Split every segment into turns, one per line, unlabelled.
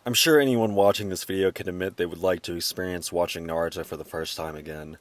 I'm sure anyone watching this video can admit they would like to experience watching Naruto for the first time again.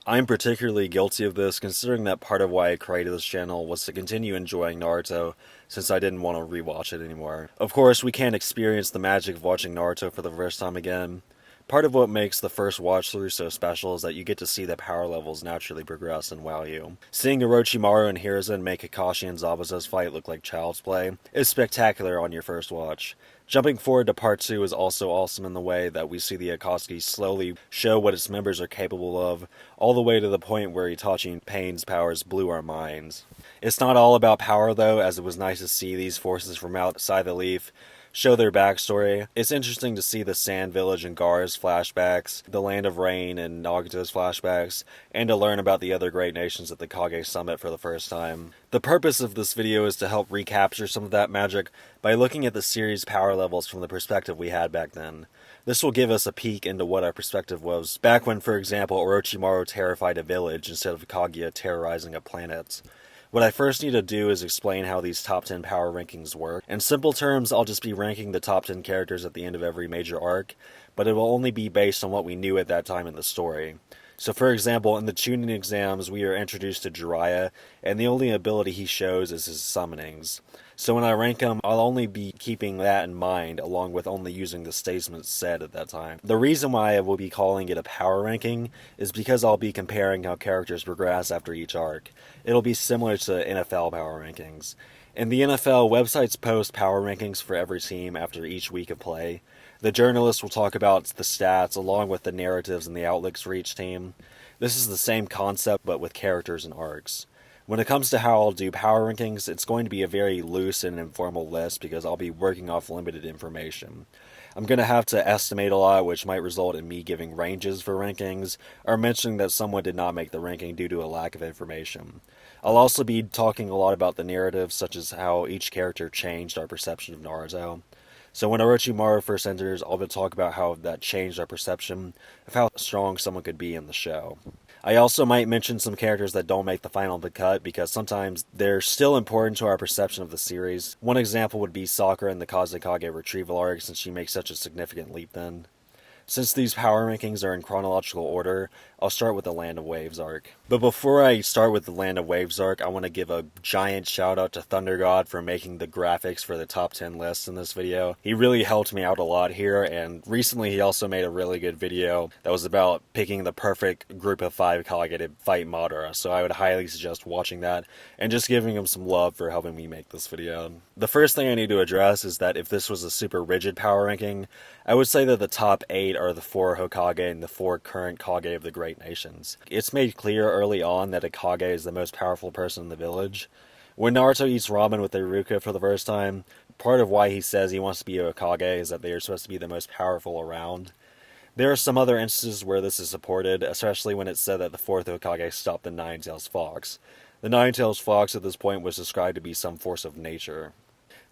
I'm particularly guilty of this, considering that part of why I created this channel was to continue enjoying Naruto, since I didn't want to rewatch it anymore. Of course, we can't experience the magic of watching Naruto for the first time again. Part of what makes the first watch through so special is that you get to see the power levels naturally progress and wow you. Seeing Orochimaru and Hiruzen make Kakashi and Zabuza's fight look like child's play is spectacular on your first watch. Jumping forward to part 2 is also awesome in the way that we see the Akatsuki slowly show what its members are capable of, all the way to the point where Itachi and Pain's powers blew our minds. It's not all about power though, as it was nice to see these forces from outside the leaf show their backstory. It's interesting to see the Sand Village and Gaara's flashbacks, the Land of Rain and Nagato's flashbacks, and to learn about the other great nations at the Kage Summit for the first time. The purpose of this video is to help recapture some of that magic by looking at the series' power levels from the perspective we had back then. This will give us a peek into what our perspective was back when, for example, Orochimaru terrified a village instead of Kaguya terrorizing a planet. What I first need to do is explain how these top 10 power rankings work. In simple terms, I'll just be ranking the top 10 characters at the end of every major arc, but it will only be based on what we knew at that time in the story. So for example, in the Chunin exams, we are introduced to Jiraiya, and the only ability he shows is his summonings. So when I rank him, I'll only be keeping that in mind, along with only using the statements said at that time. The reason why I will be calling it a power ranking is because I'll be comparing how characters progress after each arc. It'll be similar to NFL power rankings. In the NFL, websites post power rankings for every team after each week of play. The journalists will talk about the stats along with the narratives and the outlooks for each team. This is the same concept but with characters and arcs. When it comes to how I'll do power rankings, it's going to be a very loose and informal list because I'll be working off limited information. I'm going to have to estimate a lot, which might result in me giving ranges for rankings, or mentioning that someone did not make the ranking due to a lack of information. I'll also be talking a lot about the narrative, such as how each character changed our perception of Naruto. So when Orochimaru first enters, I'll be talk about how that changed our perception of how strong someone could be in the show. I also might mention some characters that don't make the final cut because sometimes they're still important to our perception of the series. One example would be Sakura in the Kazekage retrieval arc, since she makes such a significant leap then. Since these power rankings are in chronological order, I'll start with the Land of Waves arc. But before I start with the Land of Waves arc, I want to give a giant shout out to Thunder God for making the graphics for the top 10 lists in this video. He really helped me out a lot here, and recently he also made a really good video that was about picking the perfect group of 5 Kage to fight Madara, so I would highly suggest watching that and just giving him some love for helping me make this video. The first thing I need to address is that if this was a super rigid power ranking, I would say that the top 8 are the 4 Hokage and the 4 current Kage of the Great Nations. It's made clear early on that a Kage is the most powerful person in the village. When Naruto eats ramen with Iruka for the first time, part of why he says he wants to be a Kage is that they are supposed to be the most powerful around. There are some other instances where this is supported, especially when it's said that the 4th Hokage stopped the Nine-Tails Fox. The Nine-Tails Fox at this point was described to be some force of nature.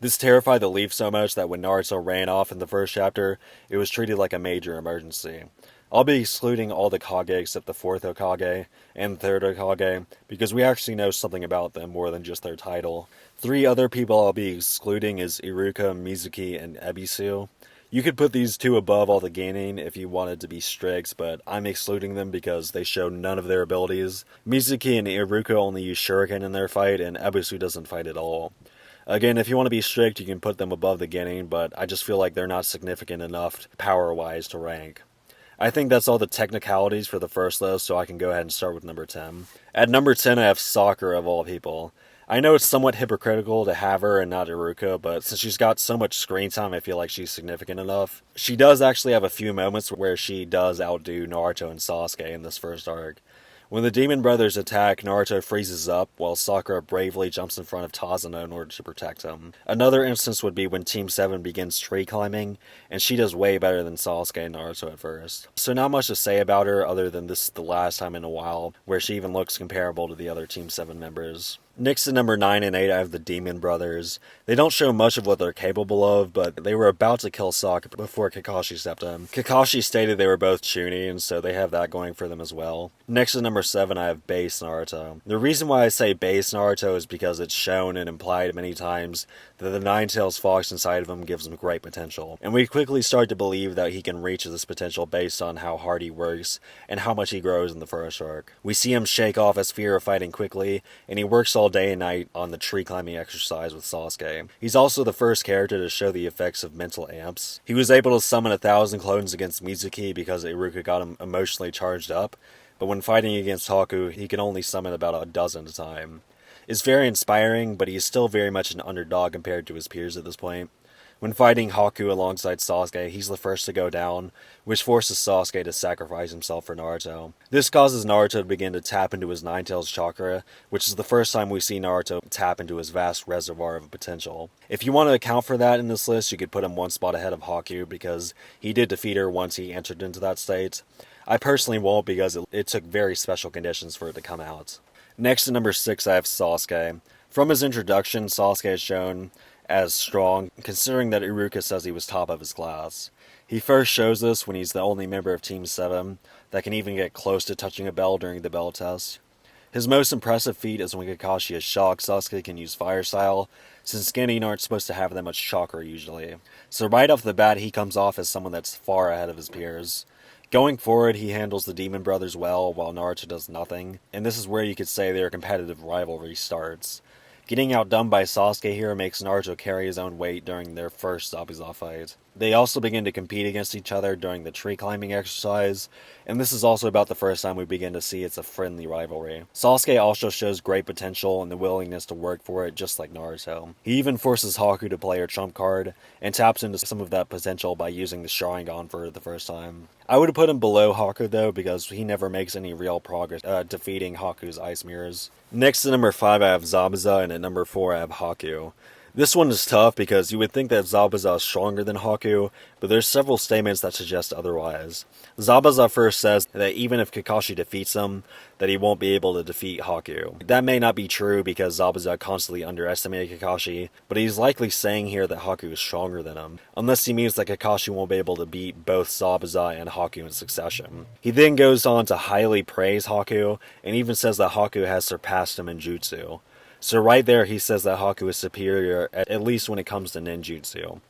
This terrified the Leaf so much that when Naruto ran off in the first chapter, it was treated like a major emergency. I'll be excluding all the Kage except the 4th Hokage and the 3rd Hokage, because we actually know something about them more than just their title. 3 other people I'll be excluding is Iruka, Mizuki, and Ebisu. You could put these 2 above all the Genin if you wanted to be strict, but I'm excluding them because they show none of their abilities. Mizuki and Iruka only use Shuriken in their fight, and Ebisu doesn't fight at all. Again, if you want to be strict, you can put them above the Genin, but I just feel like they're not significant enough power-wise to rank. I think that's all the technicalities for the first list, so I can go ahead and start with number 10. At number 10, I have Sakura of all people. I know it's somewhat hypocritical to have her and not Iruka, but since she's got so much screen time, I feel like she's significant enough. She does actually have a few moments where she does outdo Naruto and Sasuke in this first arc. When the Demon Brothers attack, Naruto freezes up, while Sakura bravely jumps in front of Tazuna in order to protect him. Another instance would be when Team 7 begins tree climbing, and she does way better than Sasuke and Naruto at first. So not much to say about her, other than this is the last time in a while where she even looks comparable to the other Team 7 members. Next to number 9 and 8, I have the Demon Brothers. They don't show much of what they're capable of, but they were about to kill Sasuke before Kakashi stepped in. Kakashi stated they were both Chunin, so they have that going for them as well. Next to number 7, I have Base Naruto. The reason why I say Base Naruto is because it's shown and implied many times that the Nine-Tails Fox inside of him gives him great potential. And we quickly start to believe that he can reach this potential based on how hard he works and how much he grows in the first arc. We see him shake off his fear of fighting quickly, and he works all day and night on the tree climbing exercise with Sasuke. He's also the first character to show the effects of mental amps. He was able to summon 1,000 clones against Mizuki because Iruka got him emotionally charged up, but when fighting against Haku, he can only summon about a dozen at a time. It's very inspiring, but he is still very much an underdog compared to his peers at this point. When fighting Haku alongside Sasuke, he's the first to go down, which forces Sasuke to sacrifice himself for Naruto. This causes Naruto to begin to tap into his Nine-Tails chakra, which is the first time we see Naruto tap into his vast reservoir of potential. If you want to account for that in this list, you could put him one spot ahead of Haku, because he did defeat her once he entered into that state. I personally won't, because it took very special conditions for it to come out. Next to number 6, I have Sasuke. From his introduction, Sasuke is shown as strong, considering that Iruka says he was top of his class. He first shows this when he's the only member of Team 7 that can even get close to touching a bell during the bell test. His most impressive feat is when Kakashi is shocked Sasuke can use Fire Style, since Genin aren't supposed to have that much chakra usually. So right off the bat, he comes off as someone that's far ahead of his peers. Going forward, he handles the Demon Brothers well, while Naruto does nothing, and this is where you could say their competitive rivalry starts. Getting outdone by Sasuke here makes Naruto carry his own weight during their first zabuza fight. They also begin to compete against each other during the tree climbing exercise, and this is also about the first time we begin to see it's a friendly rivalry. Sasuke also shows great potential and the willingness to work for it, just like Naruto. He even forces Haku to play her trump card, and taps into some of that potential by using the Sharingan for the first time. I would have put him below Haku though, because he never makes any real progress defeating Haku's ice mirrors. Next to number 5 I have Zabuza, and at number 4 I have Haku. This one is tough because you would think that Zabuza is stronger than Haku, but there's several statements that suggest otherwise. Zabuza first says that even if Kakashi defeats him, that he won't be able to defeat Haku. That may not be true because Zabuza constantly underestimated Kakashi, but he's likely saying here that Haku is stronger than him, unless he means that Kakashi won't be able to beat both Zabuza and Haku in succession. He then goes on to highly praise Haku, and even says that Haku has surpassed him in jutsu. So right there he says that Haku is superior, at least when it comes to ninjutsu.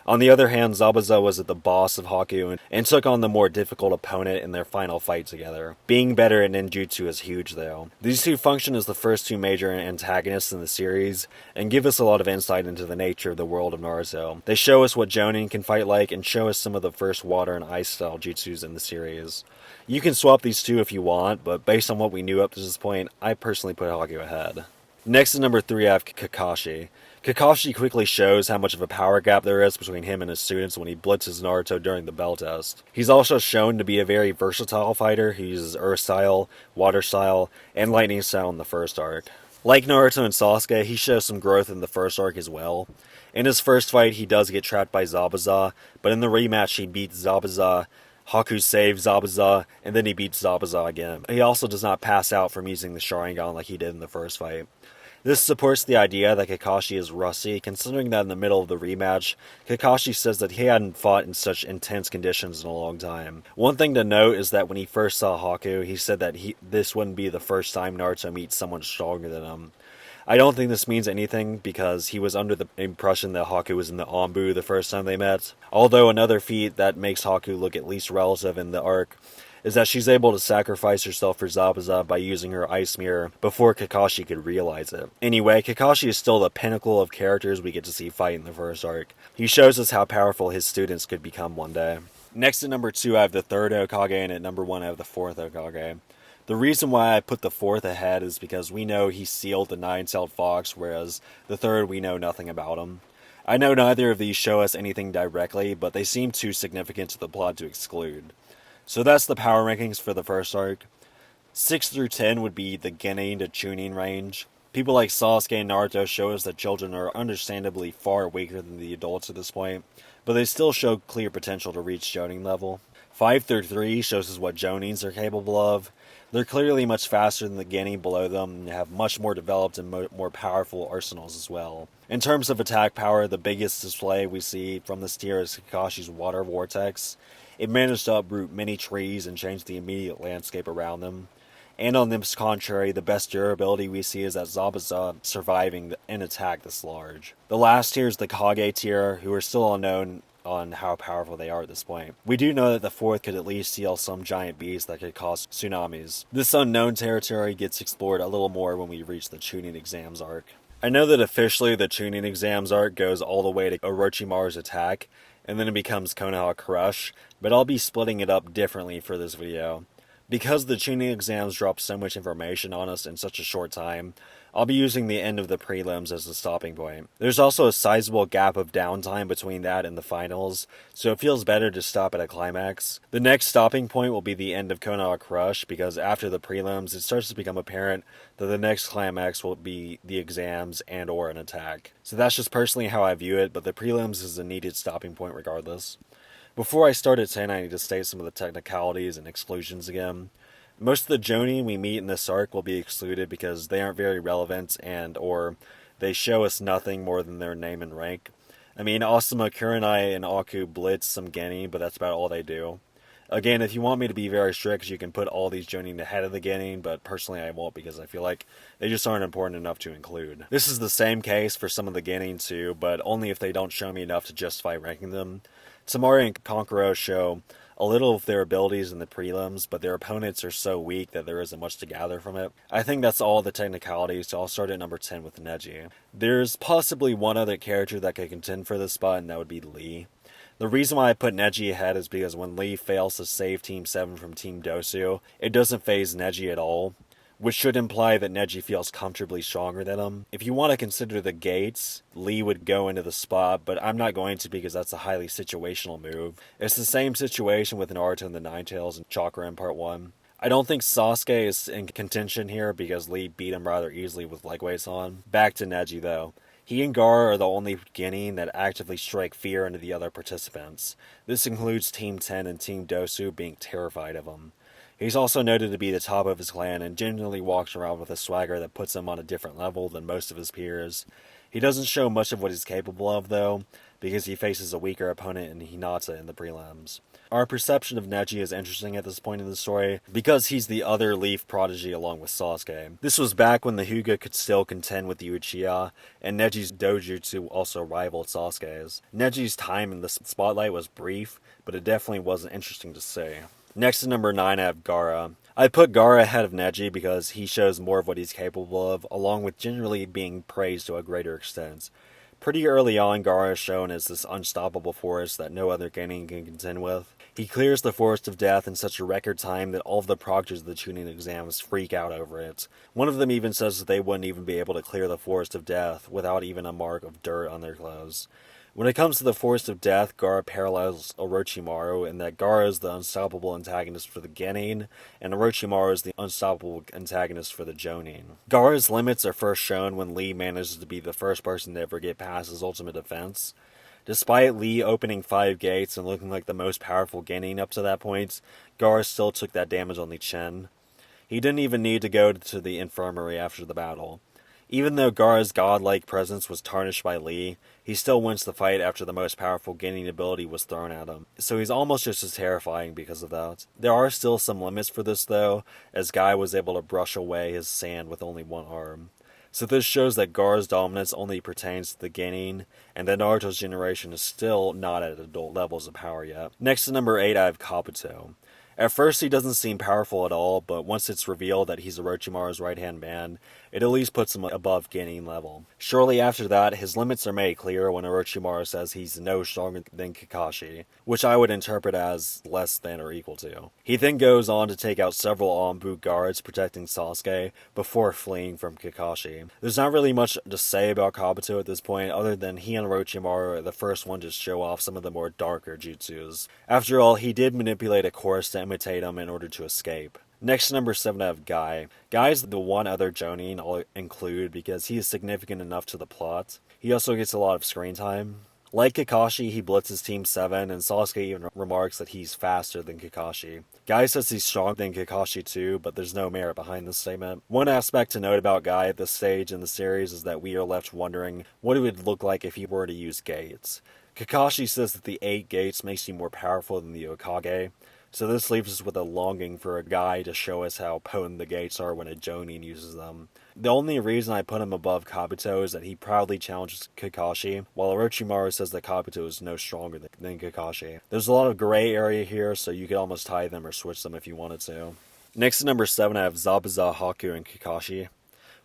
On the other hand, Zabuza was the boss of Haku and took on the more difficult opponent in their final fight together. Being better at ninjutsu is huge though. These two function as the first two major antagonists in the series, and give us a lot of insight into the nature of the world of Naruto. They show us what Jonin can fight like, and show us some of the first water and ice style jutsus in the series. You can swap these two if you want, but based on what we knew up to this point, I personally put Haku ahead. Next to number 3 I have Kakashi. Kakashi quickly shows how much of a power gap there is between him and his students when he blitzes Naruto during the bell test. He's also shown to be a very versatile fighter who uses Earth Style, Water Style, and Lightning Style in the first arc. Like Naruto and Sasuke, he shows some growth in the first arc as well. In his first fight, he does get trapped by Zabuza, but in the rematch he beats Zabuza, Haku saves Zabuza, and then he beats Zabuza again. He also does not pass out from using the Sharingan like he did in the first fight. This supports the idea that Kakashi is rusty, considering that in the middle of the rematch, Kakashi says that he hadn't fought in such intense conditions in a long time. One thing to note is that when he first saw Haku, he said that this wouldn't be the first time Naruto meets someone stronger than him. I don't think this means anything because he was under the impression that Haku was in the Anbu the first time they met. Although another feat that makes Haku look at least relative in the arc is that she's able to sacrifice herself for Zabuza by using her ice mirror before Kakashi could realize it. Anyway, Kakashi is still the pinnacle of characters we get to see fight in the first arc. He shows us how powerful his students could become one day. Next at number 2 I have the third Hokage, and at number 1 I have the fourth Hokage. The reason why I put the fourth ahead is because we know he sealed the nine-tailed fox, whereas the third we know nothing about him. I know neither of these show us anything directly, but they seem too significant to the plot to exclude. So that's the power rankings for the first arc. 6 through 10 would be the Genin to Chunin range. People like Sasuke and Naruto show us that children are understandably far weaker than the adults at this point, but they still show clear potential to reach Jonin level. 5 through 3 shows us what Jonins are capable of. They're clearly much faster than the Genin below them and have much more developed and more powerful arsenals as well. In terms of attack power, the biggest display we see from this tier is Kakashi's Water Vortex. It managed to uproot many trees and change the immediate landscape around them. And on this contrary, the best durability we see is that zabuza surviving an attack this large. The last tier is the Kage tier, who are still unknown on how powerful they are at this point. We do know that the fourth could at least seal some giant beast that could cause tsunamis. This unknown territory gets explored a little more when we reach the Chunin exams arc. I know that officially the Chunin exams arc goes all the way to Orochimaru's attack, and then it becomes Konoha Crush, but I'll be splitting it up differently for this video. Because the Chunin exams drop so much information on us in such a short time, I'll be using the end of the prelims as the stopping point. There's also a sizable gap of downtime between that and the finals, so it feels better to stop at a climax. The next stopping point will be the end of Konoha Crush, because after the prelims, it starts to become apparent that the next climax will be the exams and or an attack. So that's just personally how I view it, but the prelims is a needed stopping point regardless. Before I start at 10, I need to state some of the technicalities and exclusions again. Most of the Jonin we meet in this arc will be excluded because they aren't very relevant and or they show us nothing more than their name and rank. I mean, Asuma, Kurenai, and Aku blitz some Genin, but that's about all they do. Again, if you want me to be very strict, you can put all these Jonin ahead of the Genin, but personally I won't because I feel like they just aren't important enough to include. This is the same case for some of the Genin too, but only if they don't show me enough to justify ranking them. Tamari and Kankuro show a little of their abilities in the prelims, but their opponents are so weak that there isn't much to gather from it. I think that's all the technicalities, so I'll start at number 10 with Neji. There's possibly one other character that could contend for this spot, and that would be Lee. The reason why I put Neji ahead is because when Lee fails to save Team 7 from Team Dosu, it doesn't phase Neji at all, which should imply that Neji feels comfortably stronger than him. If you want to consider the gates, Lee would go into the spot, but I'm not going to because that's a highly situational move. It's the same situation with Naruto and the Nine Tails and Chakra in Part 1. I don't think Sasuke is in contention here because Lee beat him rather easily with leg weights on. Back to Neji though. He and Gaara are the only Genin that actively strike fear into the other participants. This includes Team 10 and Team Dosu being terrified of him. He's also noted to be the top of his clan and generally walks around with a swagger that puts him on a different level than most of his peers. He doesn't show much of what he's capable of though, because he faces a weaker opponent in Hinata in the prelims. Our perception of Neji is interesting at this point in the story, because he's the other Leaf prodigy along with Sasuke. This was back when the Hyuga could still contend with the Uchiha, and Neji's dojutsu also rivaled Sasuke's. Neji's time in the spotlight was brief, but it definitely wasn't interesting to see. Next at number 9 I have Gaara. I put Gaara ahead of Neji because he shows more of what he's capable of, along with generally being praised to a greater extent. Pretty early on, Gaara is shown as this unstoppable force that no other Genin can contend with. He clears the Forest of Death in such a record time that all of the proctors of the Chunin exams freak out over it. One of them even says that they wouldn't even be able to clear the Forest of Death without even a mark of dirt on their clothes. When it comes to the Forest of Death, Gaara parallels Orochimaru in that Gaara is the unstoppable antagonist for the Genin, and Orochimaru is the unstoppable antagonist for the Jonin. Gaara's limits are first shown when Lee manages to be the first person to ever get past his ultimate defense. Despite Lee opening 5 gates and looking like the most powerful Genin up to that point, Gaara still took that damage on the chin. He didn't even need to go to the infirmary after the battle. Even though Gaara's godlike presence was tarnished by Lee, he still wins the fight after the most powerful Genin ability was thrown at him, so he's almost just as terrifying because of that. There are still some limits for this though, as Guy was able to brush away his sand with only one arm. So this shows that Gaara's dominance only pertains to the Genin, and that Naruto's generation is still not at adult levels of power yet. Next to number 8 I have Kabuto. At first he doesn't seem powerful at all, but once it's revealed that he's Orochimaru's right-hand man, it at least puts him above Genin level. Shortly after that, his limits are made clear when Orochimaru says he's no stronger than Kakashi, which I would interpret as less than or equal to. He then goes on to take out several Anbu guards protecting Sasuke before fleeing from Kakashi. There's not really much to say about Kabuto at this point other than he and Orochimaru are the first one to show off some of the more darker jutsus. After all, he did manipulate a course to imitate him in order to escape. Next to number 7 I have Guy. Guy is the one other Jonin I'll include because he is significant enough to the plot. He also gets a lot of screen time. Like Kakashi, he blitzes Team 7, and Sasuke even remarks that he's faster than Kakashi. Guy says he's stronger than Kakashi too, but there's no merit behind this statement. One aspect to note about Guy at this stage in the series is that we are left wondering what it would look like if he were to use gates. Kakashi says that the 8 gates makes you more powerful than the Hokage, so this leaves us with a longing for a guy to show us how potent the gates are when a Jonin uses them. The only reason I put him above Kabuto is that he proudly challenges Kakashi, while Orochimaru says that Kabuto is no stronger than Kakashi. There's a lot of gray area here, so you could almost tie them or switch them if you wanted to. Next at number 7 I have Zabuza, Haku, and Kakashi.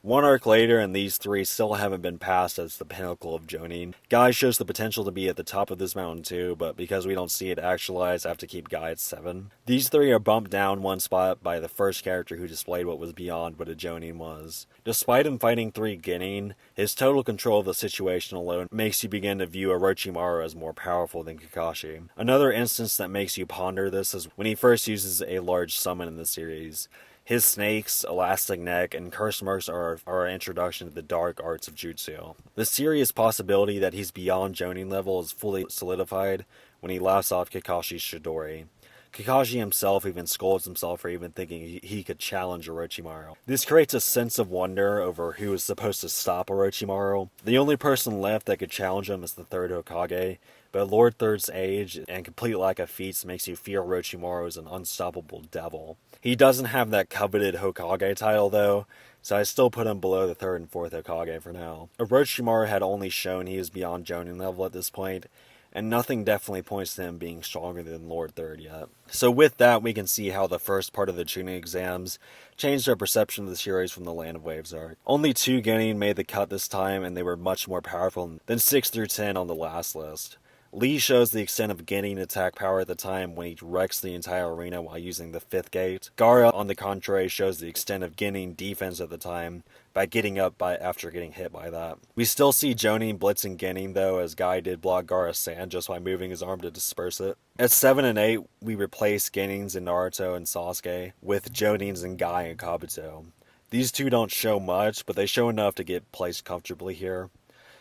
One arc later, and these three still haven't been passed as the pinnacle of Jonin. Guy shows the potential to be at the top of this mountain too, but because we don't see it actualized, I have to keep Guy at 7. These three are bumped down one spot by the first character who displayed what was beyond what a Jonin was. Despite him fighting 3 Genin, his total control of the situation alone makes you begin to view Orochimaru as more powerful than Kakashi. Another instance that makes you ponder this is when he first uses a large summon in the series. His snakes, elastic neck, and curse marks are our introduction to the dark arts of jutsu. The serious possibility that he's beyond Jonin level is fully solidified when he laughs off Kakashi's Chidori. Kakashi himself even scolds himself for even thinking he could challenge Orochimaru. This creates a sense of wonder over who is supposed to stop Orochimaru. The only person left that could challenge him is the 3rd Hokage, but Lord Third's age and complete lack of feats makes you fear Orochimaru as an unstoppable devil. He doesn't have that coveted Hokage title though, so I still put him below the 3rd and 4th Hokage for now. Orochimaru had only shown he is beyond Jonin level at this point, and nothing definitely points to him being stronger than Lord Third yet. So with that, we can see how the first part of the Chunin exams changed our perception of the series from the Land of Waves arc. Only 2 Genin made the cut this time, and they were much more powerful than 6 through 10 on the last list. Lee shows the extent of Genin attack power at the time when he wrecks the entire arena while using the 5th gate. Gaara, on the contrary, shows the extent of Genin defense at the time by getting up after getting hit by that. We still see Jonin blitzing Genin though, as Guy did block Gaara's sand just by moving his arm to disperse it. At 7 and 8, we replace Genins in Naruto and Sasuke with Jonins in Guy and Kabuto. These two don't show much, but they show enough to get placed comfortably here.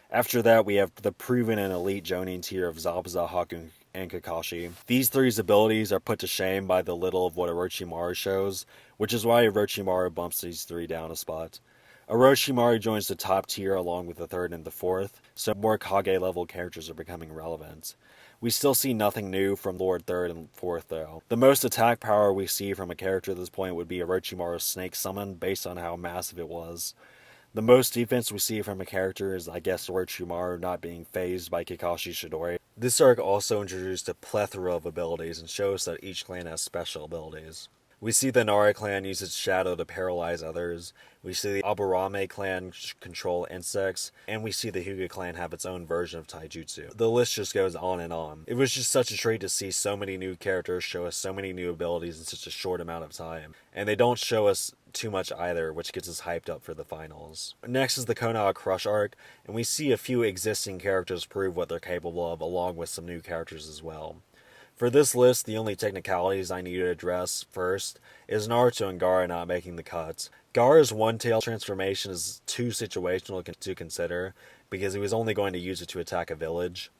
After that, we have the proven and elite Jonin tier of Zabuza, Haku, and Kakashi. These three's abilities are put to shame by the little of what Orochimaru shows, which is why Orochimaru bumps these 3 down a spot. Orochimaru joins the top tier along with the 3rd and the 4th, so more Kage level characters are becoming relevant. We still see nothing new from Lord 3rd and 4th though. The most attack power we see from a character at this point would be Orochimaru's snake summon based on how massive it was. The most defense we see from a character is, I guess, Orochimaru not being phased by Kakashi's Chidori. This arc also introduced a plethora of abilities and shows that each clan has special abilities. We see the Nara clan use its shadow to paralyze others, we see the Aburame clan control insects, and we see the Hyuga clan have its own version of taijutsu. The list just goes on and on. It was just such a treat to see so many new characters show us so many new abilities in such a short amount of time. And they don't show us too much either, which gets us hyped up for the finals. Next is the Konoha Crush arc, and we see a few existing characters prove what they're capable of, along with some new characters as well. For this list, the only technicalities I need to address first is Naruto and Gaara not making the cuts. Gaara's one-tail transformation is too situational to consider, because he was only going to use it to attack a village.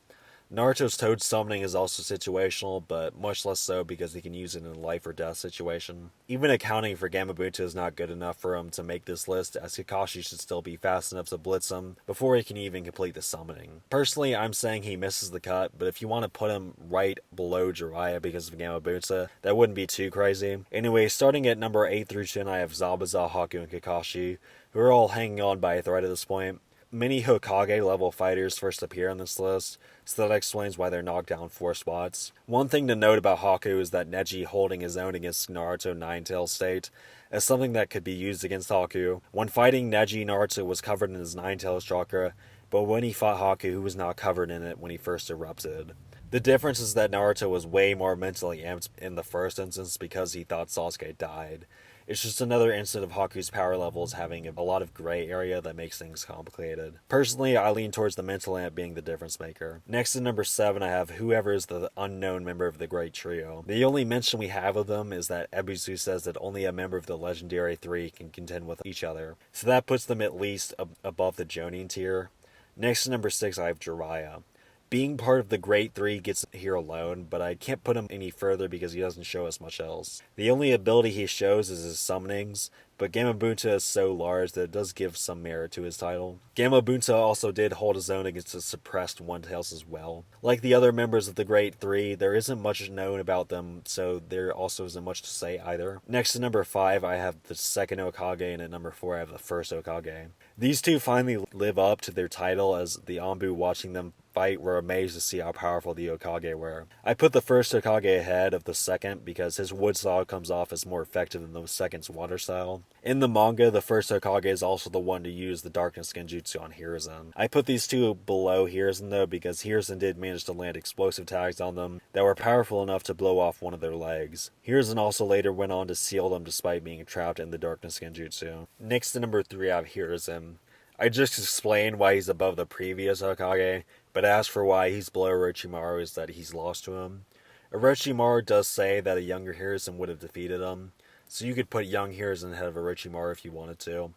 Naruto's Toad summoning is also situational, but much less so because he can use it in a life or death situation. Even accounting for Gamabunta is not good enough for him to make this list, as Kakashi should still be fast enough to blitz him before he can even complete the summoning. Personally, I'm saying he misses the cut, but if you want to put him right below Jiraiya because of Gamabunta, that wouldn't be too crazy. Anyway, starting at number 8 through 10, I have Zabuza, Haku, and Kakashi, who are all hanging on by a thread at this point. Many Hokage level fighters first appear on this list, so that explains why they're knocked down 4 spots. One thing to note about Haku is that Neji holding his own against Naruto Nine-Tail state is something that could be used against Haku. When fighting Neji, Naruto was covered in his Nine-Tails chakra, but when he fought Haku, he was not covered in it when he first erupted. The difference is that Naruto was way more mentally amped in the first instance because he thought Sasuke died. It's just another instance of Haku's power levels having a lot of gray area that makes things complicated. Personally, I lean towards the mental amp being the difference maker. Next at number 7, I have whoever is the unknown member of the Great Trio. The only mention we have of them is that Ebisu says that only a member of the Legendary 3 can contend with each other. So that puts them at least above the Jonin tier. Next at number 6, I have Jiraiya. Being part of the Great Three gets him here alone, but I can't put him any further because he doesn't show us much else. The only ability he shows is his summonings, but Gamabunta is so large that it does give some merit to his title. Gamabunta also did hold his own against the suppressed One-Tails as well. Like the other members of the Great Three, there isn't much known about them, so there also isn't much to say either. Next to number 5, I have the second Hokage, and at number 4, I have the first Hokage. These two finally live up to their title, as the Anbu watching them fight were amazed to see how powerful the Hokage were. I put the first Hokage ahead of the second because his wood style comes off as more effective than the second's water style. In the manga, the first Hokage is also the one to use the darkness genjutsu on Hiruzen. I put these two below Hiruzen though because Hiruzen did manage to land explosive tags on them that were powerful enough to blow off one of their legs. Hiruzen also later went on to seal them despite being trapped in the darkness genjutsu. Next to number 3, I have Hiruzen. I just explained why he's above the previous Hokage, but as for why he's below Orochimaru is that he's lost to him. Orochimaru does say that a younger Hiruzen would have defeated him, so you could put young Hiruzen ahead of Orochimaru if you wanted to.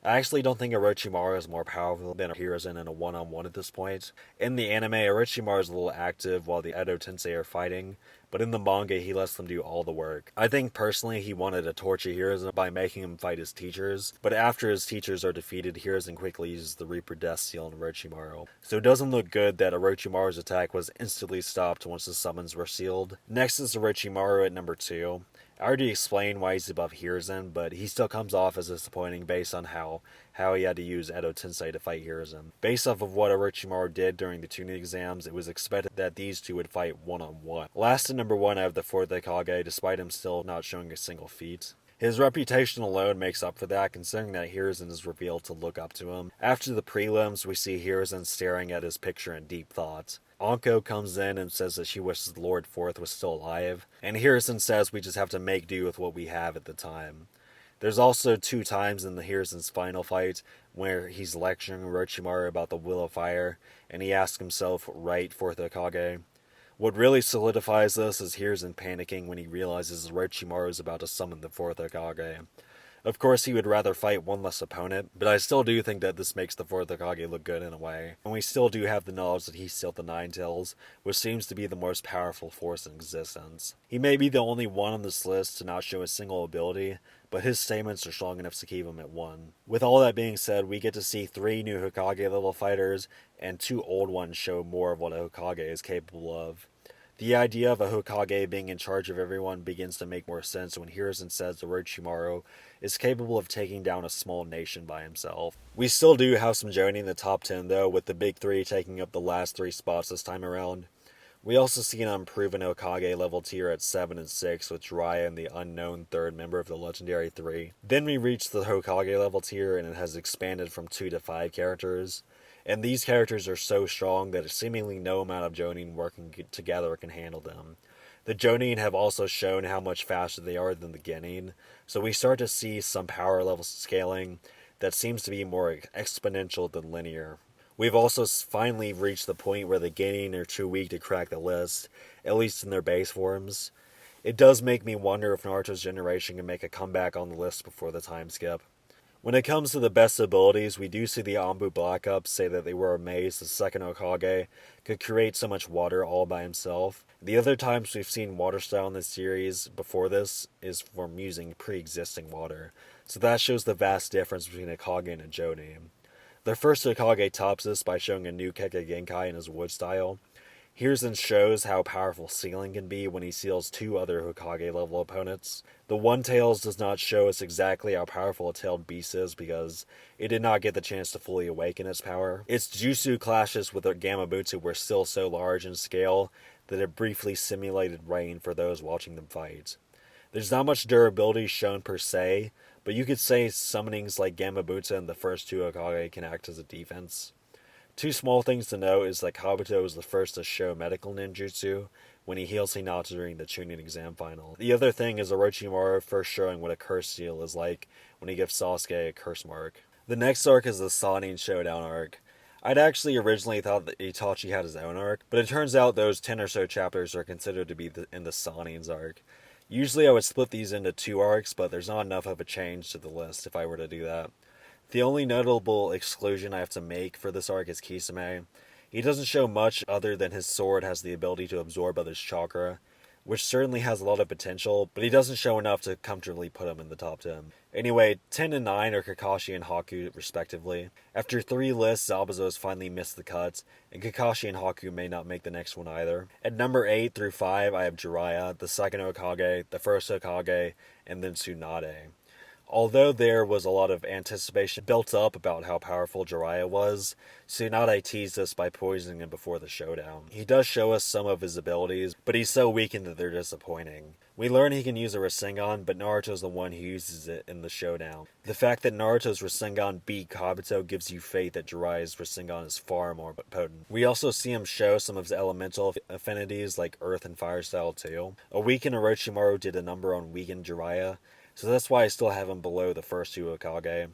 I actually don't think Orochimaru is more powerful than Hiruzen in a one-on-one at this point. In the anime, Orochimaru is a little active while the Edo Tensei are fighting, but in the manga he lets them do all the work. I think personally he wanted to torture Hiruzen by making him fight his teachers, but after his teachers are defeated, Hiruzen quickly uses the Reaper Death Seal on Orochimaru. So it doesn't look good that Orochimaru's attack was instantly stopped once the summons were sealed. Next is Orochimaru at number 2. I already explained why he's above Hiruzen, but he still comes off as disappointing based on how he had to use Edo Tensei to fight Hiruzen. Based off of what Orochimaru did during the tuning exams, it was expected that these two would fight one-on-one. Last at number 1, I have the 4th Hokage, despite him still not showing a single feat. His reputation alone makes up for that, considering that Hiruzen is revealed to look up to him. After the prelims, we see Hiruzen staring at his picture in deep thought. Anko comes in and says that she wishes Lord Forth was still alive, and Hiruzen says we just have to make do with what we have at the time. There's also 2 times in the Hiruzen's final fight where he's lecturing Orochimaru about the Will of Fire, and he asks himself, right, 4th Hokage? What really solidifies this is Hiruzen panicking when he realizes Orochimaru is about to summon the 4th Hokage. Of course, he would rather fight one less opponent, but I still do think that this makes the 4th Hokage look good in a way. And we still do have the knowledge that he's still the Nine-Tails, which seems to be the most powerful force in existence. He may be the only one on this list to not show a single ability, but his statements are strong enough to keep him at 1. With all that being said, we get to see 3 new Hokage level fighters, and 2 old ones show more of what a Hokage is capable of. The idea of a Hokage being in charge of everyone begins to make more sense when Hiruzen says Orochimaru is capable of taking down a small nation by himself. We still do have some joining in the top 10 though, with the big 3 taking up the last 3 spots this time around. We also see an unproven Hokage level tier at 7 and 6 with Jiraiya and the unknown 3rd member of the Legendary 3. Then we reach the Hokage level tier and it has expanded from 2 to 5 characters. And these characters are so strong that seemingly no amount of Jonin working together can handle them. The Jonin have also shown how much faster they are than the Genin, so we start to see some power level scaling that seems to be more exponential than linear. We've also finally reached the point where the Genin are too weak to crack the list, at least in their base forms. It does make me wonder if Naruto's generation can make a comeback on the list before the time skip. When it comes to the best abilities, we do see the Anbu Black Ops say that they were amazed the second Hokage could create so much water all by himself. The other times we've seen water style in this series before this is from using pre-existing water, so that shows the vast difference between a Kage and a Jonin. The first Hokage tops this by showing a new Kage Genkai in his wood style. Hiruzen shows how powerful sealing can be when he seals 2 other Hokage level opponents. The One-Tails does not show us exactly how powerful a tailed beast is because it did not get the chance to fully awaken its power. Its jutsu clashes with the Gamabutsu were still so large in scale that it briefly simulated rain for those watching them fight. There's not much durability shown per se, but you could say summonings like Gamabutsu and the first 2 Hokage can act as a defense. 2 small things to note is that Kabuto was the first to show medical ninjutsu when he heals Hinata during the Chunin exam final. The other thing is Orochimaru first showing what a curse seal is like when he gives Sasuke a curse mark. The next arc is the Sannin Showdown arc. I'd actually originally thought that Itachi had his own arc, but it turns out those 10 or so chapters are considered to be in the Sannin's arc. Usually I would split these into 2 arcs, but there's not enough of a change to the list if I were to do that. The only notable exclusion I have to make for this arc is Kisame. He doesn't show much other than his sword has the ability to absorb others' chakra, which certainly has a lot of potential, but he doesn't show enough to comfortably put him in the top 10. Anyway, 10 and 9 are Kakashi and Haku, respectively. After 3 lists, Zabuza has finally missed the cut, and Kakashi and Haku may not make the next one either. At number 8 through 5, I have Jiraiya, the second Hokage, the first Hokage, and then Tsunade. Although there was a lot of anticipation built up about how powerful Jiraiya was, Tsunade teased us by poisoning him before the showdown. He does show us some of his abilities, but he's so weakened that they're disappointing. We learn he can use a Rasengan, but Naruto's the one who uses it in the showdown. The fact that Naruto's Rasengan beat Kabuto gives you faith that Jiraiya's Rasengan is far more potent. We also see him show some of his elemental affinities like Earth and Fire style too. A weakened Orochimaru did a number on weakened Jiraiya, so that's why I still have him below the first 2 Hokage.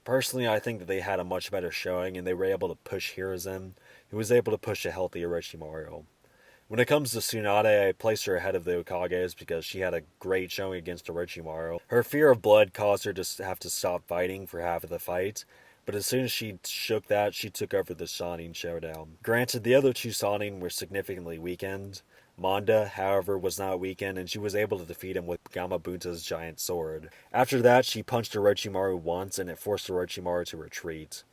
Personally, I think that they had a much better showing, and they were able to push Hiruzen, who was able to push a healthy Orochimaru. When it comes to Tsunade, I place her ahead of the Hokages because she had a great showing against Orochimaru. Her fear of blood caused her to have to stop fighting for half of the fight, but as soon as she shook that, she took over the Sannin showdown. Granted, the other 2 Sannin were significantly weakened. Manda, however, was not weakened, and she was able to defeat him with Gamabunta's giant sword. After that, she punched Orochimaru once, and it forced Orochimaru to retreat.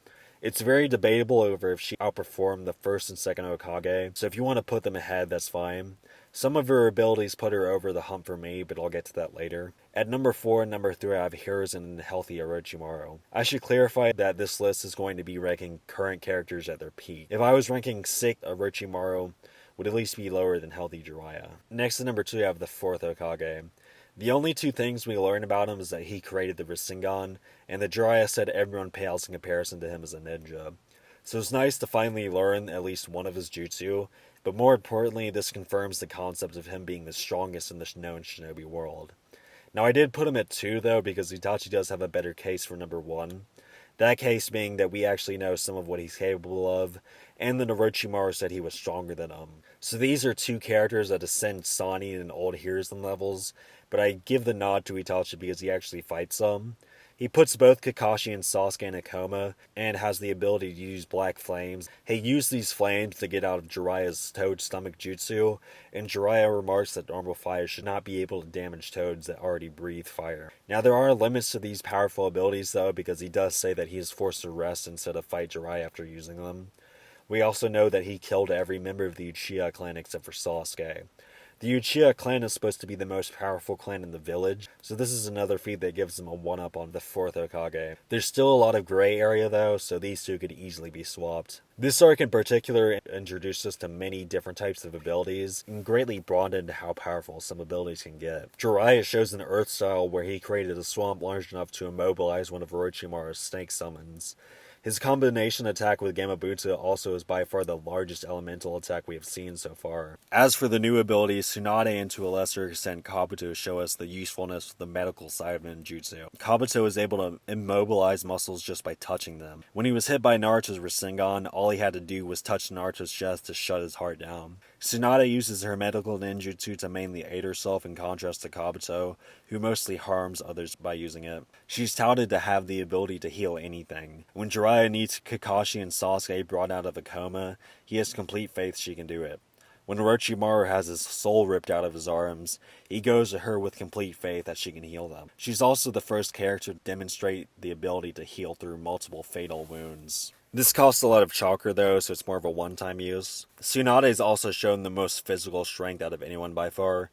It's very debatable over if she outperformed the first and second Hokage, so if you want to put them ahead, that's fine. Some of her abilities put her over the hump for me, but I'll get to that later. At number 4 and number 3, I have Hiruzen and healthy Orochimaru. I should clarify that this list is going to be ranking current characters at their peak. If I was ranking sick Orochimaru, would at least be lower than healthy Jiraiya. Next at number 2, I have the 4th Hokage. The only 2 things we learn about him is that he created the Rasengan, and that Jiraiya said everyone pales in comparison to him as a ninja. So it's nice to finally learn at least one of his jutsu, but more importantly, this confirms the concept of him being the strongest in the known shinobi world. Now I did put him at 2 though, because Itachi does have a better case for number 1. That case being that we actually know some of what he's capable of, and that Orochimaru said he was stronger than him. So these are 2 characters that ascend Sannin and old Hiruzen levels, but I give the nod to Itachi because he actually fights them. He puts both Kakashi and Sasuke in a coma, and has the ability to use black flames. He used these flames to get out of Jiraiya's Toad Stomach Jutsu, and Jiraiya remarks that normal fire should not be able to damage toads that already breathe fire. Now there are limits to these powerful abilities though, because he does say that he is forced to rest instead of fight Jiraiya after using them. We also know that he killed every member of the Uchiha clan except for Sasuke. The Uchiha clan is supposed to be the most powerful clan in the village, so this is another feat that gives them a 1-up on the 4th Hokage. There's still a lot of gray area though, so these 2 could easily be swapped. This arc in particular introduced us to many different types of abilities, and greatly broadened how powerful some abilities can get. Jiraiya shows an earth style where he created a swamp large enough to immobilize one of Orochimaru's snake summons. His combination attack with Gamabunta also is by far the largest elemental attack we have seen so far. As for the new abilities, Tsunade and to a lesser extent Kabuto show us the usefulness of the medical side of ninjutsu. Kabuto is able to immobilize muscles just by touching them. When he was hit by Naruto's Rasengan, all he had to do was touch Naruto's chest to shut his heart down. Tsunade uses her medical ninjutsu to mainly aid herself in contrast to Kabuto, who mostly harms others by using it. She's touted to have the ability to heal anything. When Jiraiya needs Kakashi and Sasuke brought out of a coma, he has complete faith she can do it. When Orochimaru has his soul ripped out of his arms, he goes to her with complete faith that she can heal them. She's also the first character to demonstrate the ability to heal through multiple fatal wounds. This costs a lot of chakra though, so it's more of a one-time use. Tsunade's also shown the most physical strength out of anyone by far.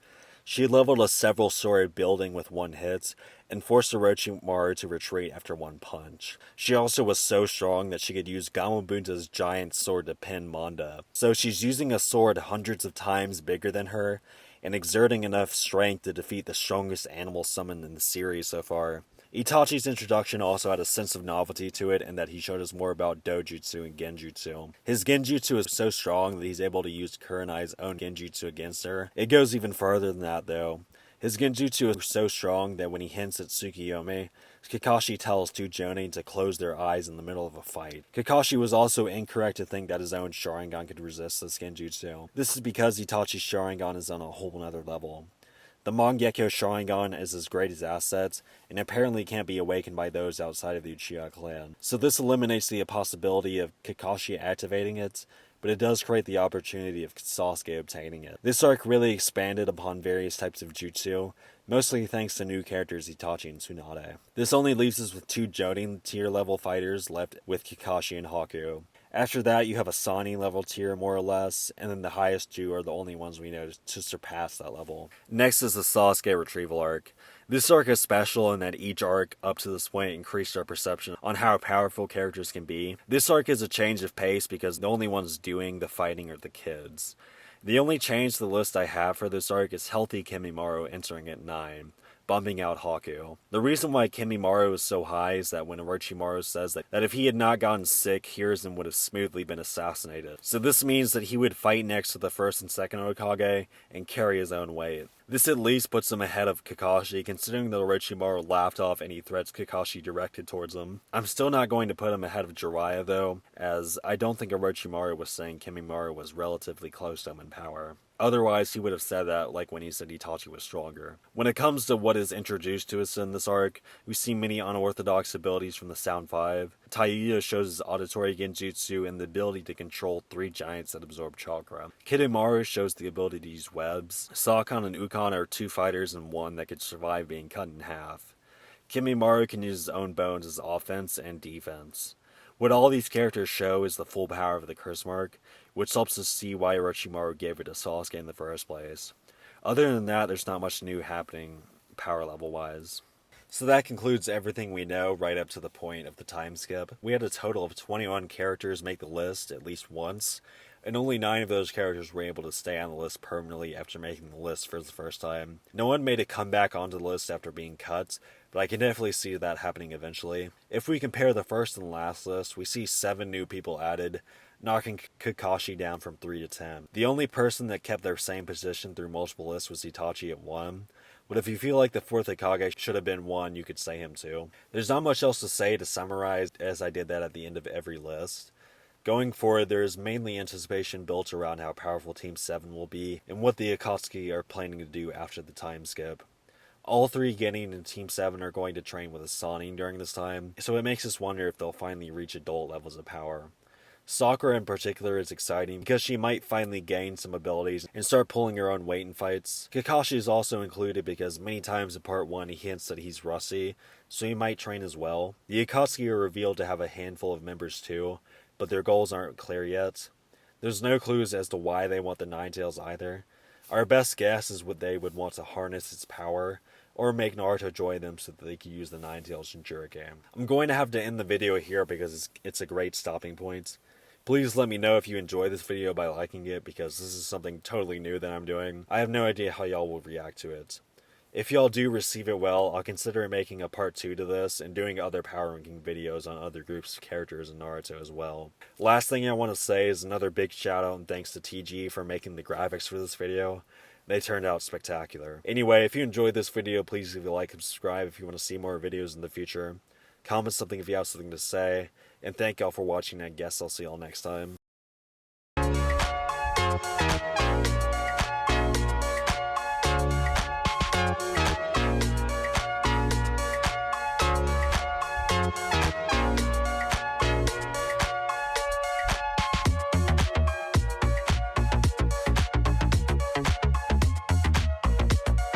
She leveled a several-story building with 1 hit, and forced Orochimaru to retreat after 1 punch. She also was so strong that she could use Gamabunta's giant sword to pin Manda. So she's using a sword hundreds of times bigger than her, and exerting enough strength to defeat the strongest animal summon in the series so far. Itachi's introduction also had a sense of novelty to it, in that he showed us more about Dojutsu and Genjutsu. His Genjutsu is so strong that he's able to use Kurenai's own Genjutsu against her. It goes even farther than that though. His Genjutsu is so strong that when he hints at Tsukiyomi, Kakashi tells 2 Jonin to close their eyes in the middle of a fight. Kakashi was also incorrect to think that his own Sharingan could resist this Genjutsu. This is because Itachi's Sharingan is on a whole nother level. The Mangekyo Sharingan is as great as assets, and apparently can't be awakened by those outside of the Uchiha clan. So this eliminates the possibility of Kakashi activating it, but it does create the opportunity of Sasuke obtaining it. This arc really expanded upon various types of jutsu, mostly thanks to new characters Itachi and Tsunade. This only leaves us with 2 Jonin tier level fighters left with Kakashi and Haku. After that, you have a Sani level tier, more or less, and then the highest 2 are the only ones we know to surpass that level. Next is the Sasuke retrieval arc. This arc is special in that each arc up to this point increased our perception on how powerful characters can be. This arc is a change of pace because the only ones doing the fighting are the kids. The only change to the list I have for this arc is healthy Kimimaro entering at 9, bumping out Haku. The reason why Kimimaro is so high is that when Orochimaru says that if he had not gotten sick, Hiruzen would have smoothly been assassinated. So this means that he would fight next to the first and second Hokage and carry his own weight. This at least puts him ahead of Kakashi, considering that Orochimaru laughed off any threats Kakashi directed towards him. I'm still not going to put him ahead of Jiraiya though, as I don't think Orochimaru was saying Kimimaro was relatively close to him in power. Otherwise, he would have said that like when he said Itachi was stronger. When it comes to what is introduced to us in this arc, we see many unorthodox abilities from the Sound 5. Taiuya shows his auditory genjutsu and the ability to control 3 giants that absorb chakra. Kidomaru shows the ability to use webs. Sakan and Ukon are 2 fighters in one that could survive being cut in half. Kimimaro can use his own bones as offense and defense. What all these characters show is the full power of the curse mark, which helps us see why Orochimaru gave it to Sasuke in the first place. Other than that, there's not much new happening power level wise. So that concludes everything we know right up to the point of the time skip. We had a total of 21 characters make the list at least once, and only 9 of those characters were able to stay on the list permanently after making the list for the first time. No one made a comeback onto the list after being cut, but I can definitely see that happening eventually. If we compare the first and last list, we see 7 new people added, knocking Kakashi down from 3 to 10. The only person that kept their same position through multiple lists was Itachi at 1, but if you feel like the 4th Hokage should have been 1, you could say him too. There's not much else to say to summarize, as I did that at the end of every list. Going forward, there is mainly anticipation built around how powerful Team 7 will be, and what the Akatsuki are planning to do after the time skip. All 3 Genin and Team 7 are going to train with a Sannin during this time, so it makes us wonder if they'll finally reach adult levels of power. Sakura in particular is exciting because she might finally gain some abilities and start pulling her own weight in fights. Kakashi is also included because many times in part 1 he hints that he's rusty, so he might train as well. The Akatsuki are revealed to have a handful of members too, but their goals aren't clear yet. There's no clues as to why they want the Nine Tails either. Our best guess is what they would want to harness its power, or make Naruto join them so that they can use the Nine Tails Jinchuriki. I'm going to have to end the video here because it's a great stopping point. Please let me know if you enjoy this video by liking it, because this is something totally new that I'm doing. I have no idea how y'all will react to it. If y'all do receive it well, I'll consider making a part 2 to this and doing other power ranking videos on other groups of characters in Naruto as well. Last thing I want to say is another big shout out and thanks to TG for making the graphics for this video. They turned out spectacular. Anyway, if you enjoyed this video, please leave a like and subscribe if you want to see more videos in the future. Comment something if you have something to say. And thank y'all for watching, and I guess I'll see y'all next time.